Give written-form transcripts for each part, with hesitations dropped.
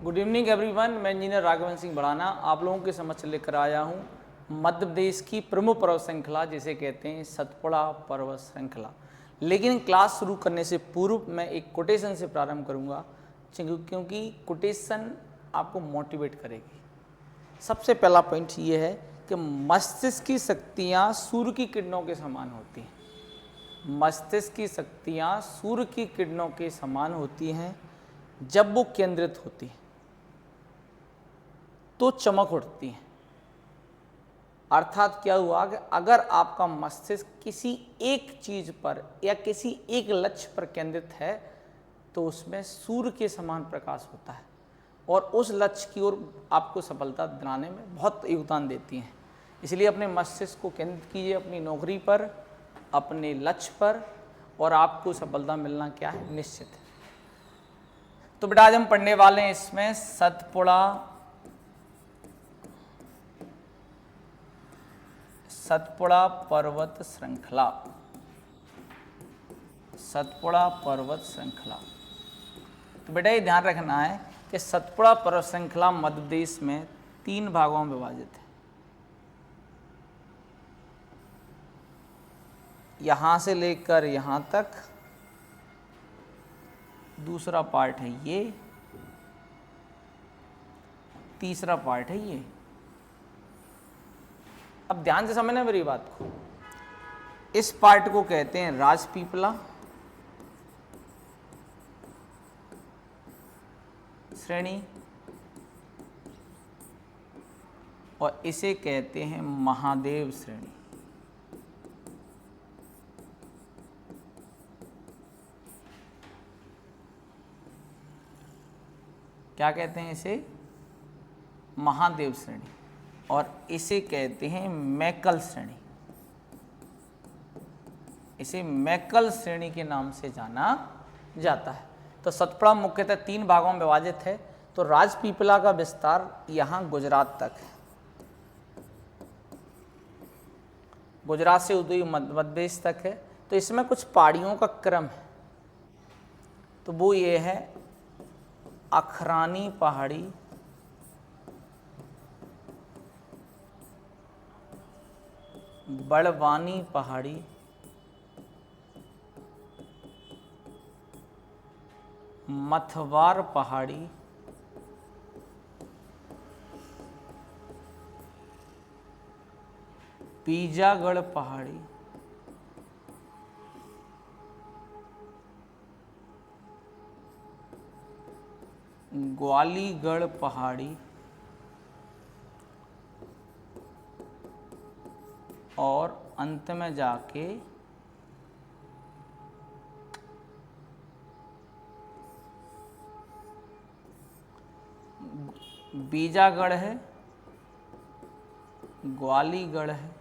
Good evening everyone, मैं engineer Raghavan Singh बढ़ाना आप लोगों के समक्ष लेकर आया हूँ मध्य प्रदेश की प्रमुख पर्वत श्रृंखला जिसे कहते हैं सतपुड़ा पर्वत श्रृंखला। लेकिन क्लास शुरू करने से पूर्व मैं एक कोटेशन से प्रारंभ करूँगा क्योंकि कोटेशन आपको मोटिवेट करेगी। सबसे पहला पॉइंट ये है कि मस्तिष्क की शक्तियाँ सूर्य की किरणों के समान होती हैं। मस्तिष्क की शक्तियाँ सूर्य की किरणों के समान होती हैं। जब वो केंद्रित होती हैं तो चमक उठती हैं। अर्थात क्या हुआ कि अगर आपका मस्तिष्क किसी एक चीज पर या किसी एक लक्ष्य पर केंद्रित है तो उसमें सूर्य के समान प्रकाश होता है और उस लक्ष्य की ओर आपको सफलता दिलाने में बहुत योगदान देती हैं। इसलिए अपने मस्तिष्क को केंद्रित कीजिए अपनी नौकरी पर, अपने लक्ष्य पर, और आपको सफलता मिलना क्या है, निश्चित है। तो बेटा आज हम पढ़ने वाले हैं इसमें सतपुड़ा पर्वत श्रृंखला। सतपुड़ा पर्वत श्रृंखला। तो बेटा ये ध्यान रखना है कि सतपुड़ा पर्वत श्रृंखला मध्य प्रदेश में 3 भागों में विभाजित है। यहां से लेकर यहां तक दूसरा पार्ट है ये, तीसरा पार्ट है ये। अब ध्यान से समझना मेरी बात को। इस पार्ट को कहते हैं राजपीपला श्रेणी और इसे कहते हैं महादेव श्रेणी। क्या कहते हैं इसे? महादेव श्रेणी। और इसे कहते हैं मैकल श्रेणी। इसे मैकल श्रेणी के नाम से जाना जाता है। तो सतपुड़ा मुख्यतः 3 भागों में विभाजित है। तो राजपीपला का विस्तार यहां गुजरात तक है। गुजरात से उदय मध्य प्रदेश तक है। तो इसमें कुछ पहाड़ियों का क्रम है। तो वो ये है अखरानी पहाड़ी, बड़वानी पहाड़ी, मथवार पहाड़ी, बीजागढ़ पहाड़ी, ग्वालीगढ़ पहाड़ी और अंत में जाके बीजागढ़ है, ग्वालीगढ़ है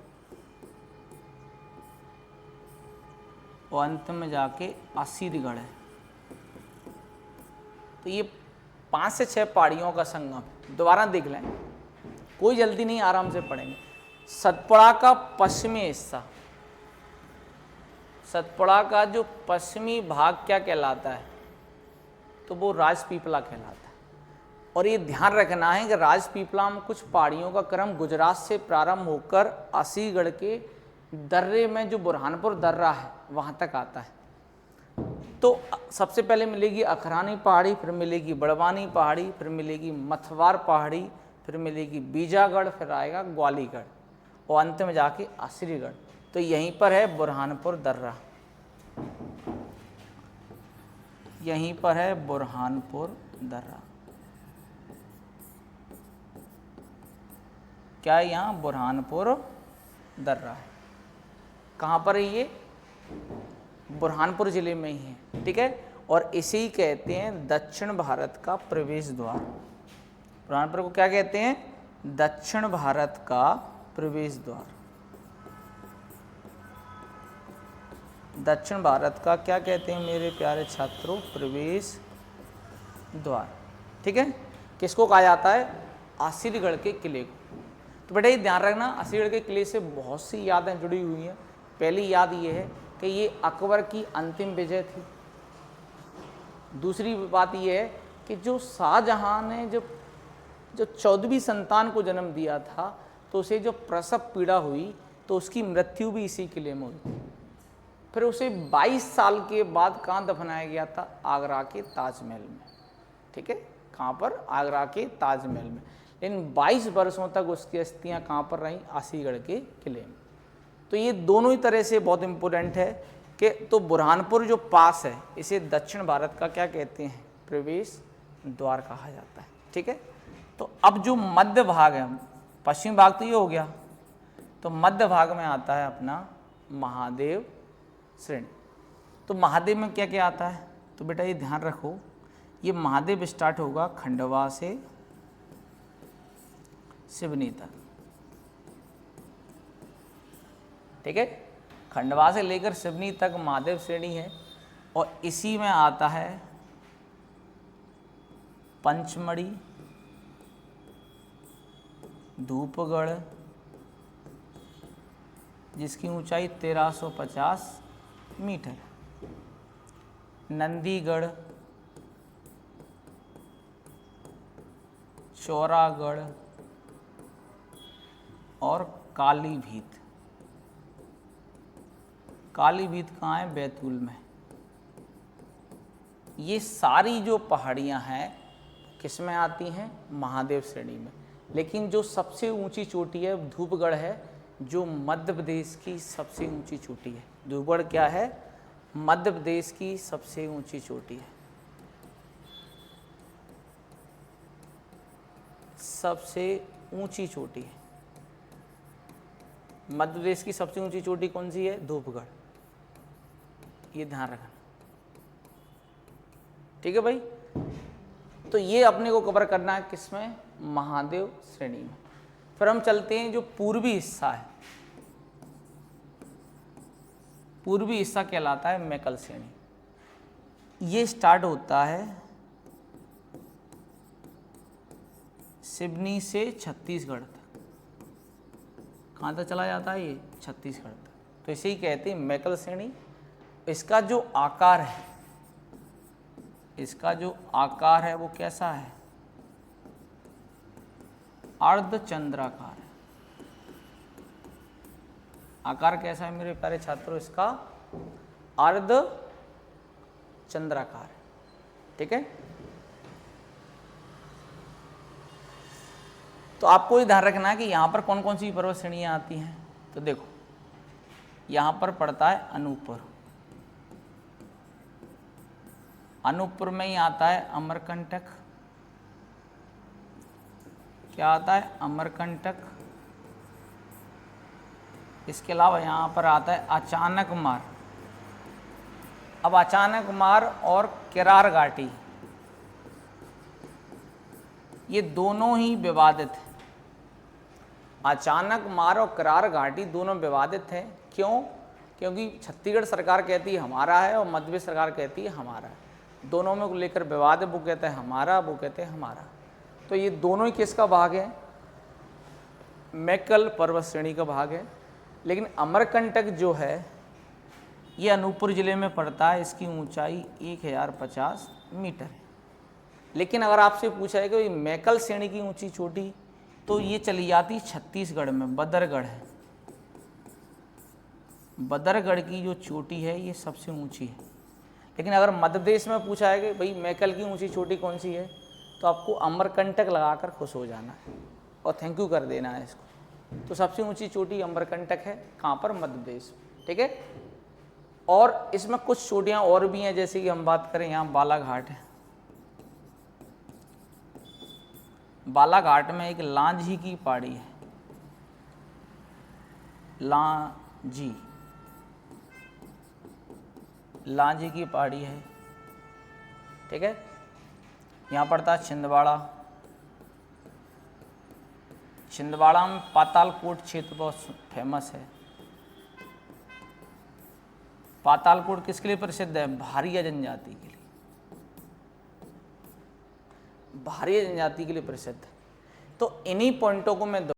और अंत में जाके असीरगढ़ है। तो ये 5 से 6 पहाड़ियों का संगम है। दोबारा देख लें, कोई जल्दी नहीं, आराम से पढ़ेंगे। सतपुड़ा का पश्चिमी हिस्सा, सतपुड़ा का जो पश्चिमी भाग क्या कहलाता है? तो वो राजपीपला कहलाता है। और ये ध्यान रखना है कि राजपीपला में कुछ पहाड़ियों का क्रम गुजरात से प्रारंभ होकर असीगढ़ के दर्रे में जो बुरहानपुर दर्रा है वहां तक आता है। तो सबसे पहले मिलेगी अखरानी पहाड़ी, फिर मिलेगी बड़वानी पहाड़ी, फिर मिलेगी मथवार पहाड़ी, फिर मिलेगी बीजागढ़, फिर आएगा ग्वालीगढ़ और अंत में जाके असीरगढ़। तो यहीं पर है बुरहानपुर दर्रा, यहीं पर है बुरहानपुर दर्रा। क्या है यहाँ? बुरहानपुर दर्रा है। कहाँ पर है ये? बुरहानपुर जिले में ही है, ठीक है। और इसे ही कहते हैं दक्षिण भारत का प्रवेश द्वार। बुरहानपुर को क्या कहते हैं? दक्षिण भारत का प्रवेश द्वार। दक्षिण भारत का क्या कहते हैं मेरे प्यारे छात्रों? प्रवेश द्वार, ठीक है। किसको कहा जाता है? असीरगढ़ के किले को। तो बेटा ये ध्यान रखना, असीगढ़ के किले से बहुत सी यादें जुड़ी हुई हैं। पहली याद ये है कि ये अकबर की अंतिम विजय थी। दूसरी बात ये है कि जो शाहजहां ने जो 14वीं संतान को जन्म दिया था तो उसे जो प्रसव पीड़ा हुई तो उसकी मृत्यु भी इसी किले में हुई। फिर उसे 22 साल के बाद कहाँ दफनाया गया था? आगरा के ताजमहल में। ठीक है, कहाँ पर? आगरा के ताजमहल में। लेकिन 22 वर्षों तक उसकी अस्थियाँ कहाँ पर रहीं? आसीगढ़ के किले में। तो ये दोनों ही तरह से बहुत इम्पोर्टेंट है कि तो बुरहानपुर जो पास है इसे दक्षिण भारत का क्या कहते हैं? प्रवेश द्वार कहा जाता है। ठीक है, तो अब जो मध्य भाग है, पश्चिमी भाग तो ये हो गया, तो मध्य भाग में आता है अपना महादेव श्रेणी। तो महादेव में क्या क्या आता है? तो बेटा ये ध्यान रखो, ये महादेव स्टार्ट होगा खंडवा से सिवनी तक। ठीक है, खंडवा से लेकर सिवनी तक महादेव श्रेणी है और इसी में आता है पंचमढ़ी, धूपगढ़ जिसकी ऊंचाई 1350 मीटर, नंदीगढ़, चौरागढ़ और कालीभीत। कालीभीत कहाँ है? बैतूल में। ये सारी जो पहाड़ियाँ हैं किस में आती हैं? महादेव श्रेणी में। लेकिन जो सबसे ऊंची चोटी है धूपगढ़ है, जो मध्य प्रदेश की सबसे ऊंची चोटी है। धूपगढ़ क्या है? मध्य प्रदेश की सबसे ऊंची चोटी है। सबसे ऊंची चोटी है मध्य प्रदेश की सबसे ऊंची चोटी कौन सी है? धूपगढ़। ये ध्यान रखना। ठीक है भाई, तो ये अपने को कवर करना है किसमें? महादेव श्रेणी में। फिर हम चलते हैं जो पूर्वी हिस्सा है, पूर्वी हिस्सा कहलाता है मैकल श्रेणी। ये स्टार्ट होता है सिवनी से छत्तीसगढ़ तक। कहाँ तक चला जाता है? ये छत्तीसगढ़ तक। तो इसे ही कहते हैं मैकल श्रेणी। इसका जो आकार है, इसका जो आकार है वो कैसा है? अर्धचंद्राकार है। आकार कैसा है मेरे प्यारे छात्रों? इसका अर्धचंद्राकार है। ठीक है, तो आपको ये ध्यान रखना है कि यहाँ पर कौन कौन सी पर्वत श्रेणियाँ आती हैं। तो देखो, यहाँ पर पड़ता है अनूपपुर। अनूपपुर में ही आता है अमरकंटक। क्या आता है? अमरकंटक। इसके अलावा यहाँ पर आता है अचानकमार। अब अचानकमार और केरार घाटी ये दोनों ही विवादित हैं। अचानकमार और केरार घाटी दोनों विवादित हैं। क्यों? क्योंकि छत्तीसगढ़ सरकार कहती है हमारा है और मध्य प्रदेश सरकार कहती है हमारा है। दोनों में को लेकर विवाद है। वो कहते हैं हमारा, वो कहते हैं हमारा। तो ये दोनों ही किसका भाग है? मैकल पर्वत श्रेणी का भाग है। लेकिन अमरकंटक जो है ये अनूपपुर जिले में पड़ता है। इसकी ऊंचाई 1050 मीटर है। लेकिन अगर आपसे पूछा है कि मैकल श्रेणी की ऊंची चोटी, तो ये चली जाती छत्तीसगढ़ में, बदरगढ़ है। बदरगढ़ की जो चोटी है ये सबसे ऊंची है। लेकिन अगर मध्य प्रदेश में पूछा है कि भाई मैकल की ऊंची चोटी कौन सी है, तो आपको अमरकंटक लगाकर खुश हो जाना है और थैंक यू कर देना है इसको। तो सबसे ऊंची चोटी अमरकंटक है। कहाँ पर? मध्य प्रदेश। ठीक है, और इसमें कुछ चोटियाँ और भी हैं, जैसे कि हम बात करें यहाँ बालाघाट है। बालाघाट में एक लांजी की पहाड़ी है। लांजी की पहाड़ी है। ठीक है, यहाँ पड़ता है छिंदवाड़ा। छिंदवाड़ा में पातालकोट क्षेत्र बहुत फेमस है। पातालकोट किसके लिए प्रसिद्ध है? भारिया जनजाति के लिए। भारिया जनजाति के लिए प्रसिद्ध है। तो इन्हीं पॉइंटों को मैं